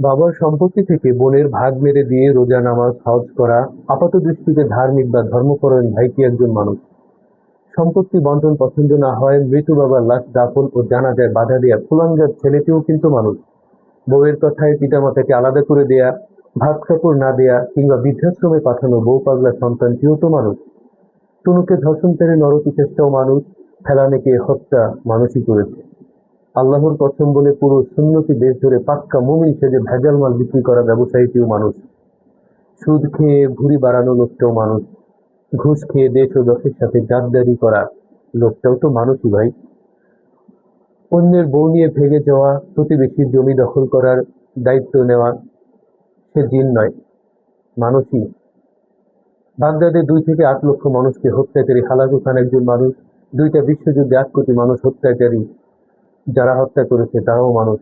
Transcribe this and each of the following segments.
বাবার সম্পত্তি থেকে বোনের ভাগ মেরে দিয়ে রোজা, নামাজ, হজ করা আপাতদৃষ্টিতে ধার্মিক বা ধর্মপরায়ণ ভাইটি একজন মানুষ। সম্পত্তি বন্টন পছন্দ না হয় মৃত বাবার লাশ দাফন ও জানাজায় বাধা দেয়া কুলাঙ্গার ছেলেটিও কিন্তু মানুষ। বউয়ের কথায় পিতামাতাকে আলাদা করে দেয়া, ভাত কাপড় না দেয়া কিংবা বৃদ্ধাশ্রমে পাঠানো বউ পাগলা সন্তানটিও তো মানুষ। তনুকে ধর্ষণকারী নরপিশাচটাও মানুষ, ফেলানিকে হত্যা মানুষই করেছে। আল্লাহর কসম বলে পুরো সুন্নতি দেশ ধরে পাক্কা মুমিন সেজে ভেজাল মাল বিক্রি করা ব্যবসায়ীটিও মানুষ। সুদ খেয়ে ভুঁড়ি বাড়ানো লোকটাও মানুষ। ঘুষ খেয়ে দেশ ও দশের সাথে গাদ্দারি করা লোকটাও তো মানুষই ভাই। অন্যের বউ নিয়ে ভেগে যাওয়া, প্রতিবেশীর জমি দখল করার দায়িত্ব নেওয়া, সে জিন নয়, মানুষই। বাগদাদে 2 থেকে 8 লক্ষ মানুষকে হত্যাকারী হালাকু খান একজন মানুষ। 2টা বিশ্বযুদ্ধে 8 কোটি মানুষ হত্যাকারী যারা হত্যা করেছে তারাও মানুষ।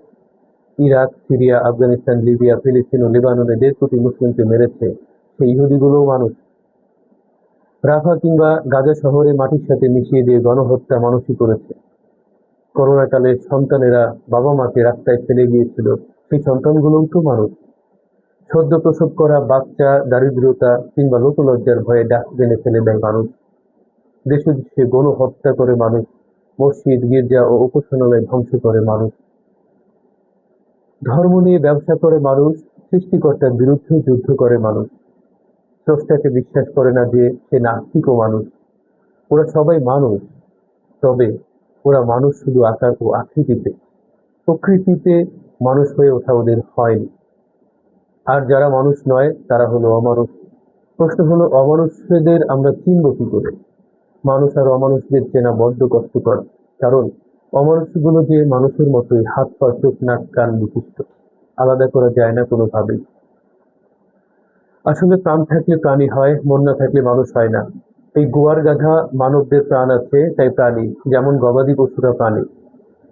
ইরাক, সিরিয়া, আফগানিস্তান, লিবিয়া, ফিলিস্তিন ও লেবাননে 1.5 কোটি মুসলিমকে মেরেছে সেই ইহুদিগুলোও মানুষ। রাফা কিংবা গাজা শহরে মাটির সাথে মিশিয়ে দিয়ে গণহত্যা মানুষই করেছে। করোনাকালে সন্তানেরা বাবা মাকে রাস্তায় ফেলে গিয়েছিল, সেই সন্তানগুলোও তো মানুষ। সদ্য প্রসব করা বাচ্চা দারিদ্রতা কিংবা লোকলজ্জার ভয়ে ডাস্টবিনে ফেলে দেয় মানুষ। দেশে দেশে গণহত্যা করে মানুষ। মসজিদ, গির্জা ও উপাসনালয় ধ্বংস করে মানুষ। ধর্ম নিয়ে ব্যবসা করে মানুষ। সৃষ্টিকর্তার বিরুদ্ধে যুদ্ধ করে মানুষ। স্রষ্টাকে বিশ্বাস করে না যে সে নাস্তিকও মানুষ। ওরা সবাই মানুষ, তবে ওরা মানুষ শুধু আকার ও আকৃতিতে। প্রকৃতিতে মানুষ হয়ে ওঠা ওদের হয়নি। আর যারা মানুষ নয় তারা হলো অমানুষ। প্রশ্ন হলো, অমানুষদের আমরা চিনব কি করে? মানুষ আর অমানুষদের চেনা বড্ড কষ্টকর। কারণ অমানুষগুলো যে মানুষের মতোই হাত পা চোখ নাক কান বিশিষ্ট, আলাদা করা যায় না কোনোভাবেই। আসলে প্রাণ থাকলে প্রাণী হয়, মন না থাকলে মানুষ হয় না। এই গোয়ার গাধা মানবদের প্রাণ আছে তাই প্রাণী, যেমন গবাদি পশুরা প্রাণী।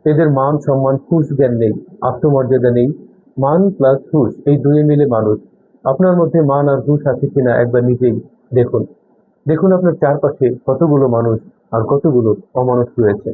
এদের মান সম্মান হুঁশ জ্ঞান নেই, আত্মমর্যাদা নেই। মান প্লাস হুঁশ এই দুয়ে মিলে মানুষ। আপনার মধ্যে মান আর হুঁশ আছে কিনা একবার নিজেই দেখুন। দেখুন আপনার চারপাশে কতগুলো মানুষ আর কতগুলো অমানুষ রয়েছে।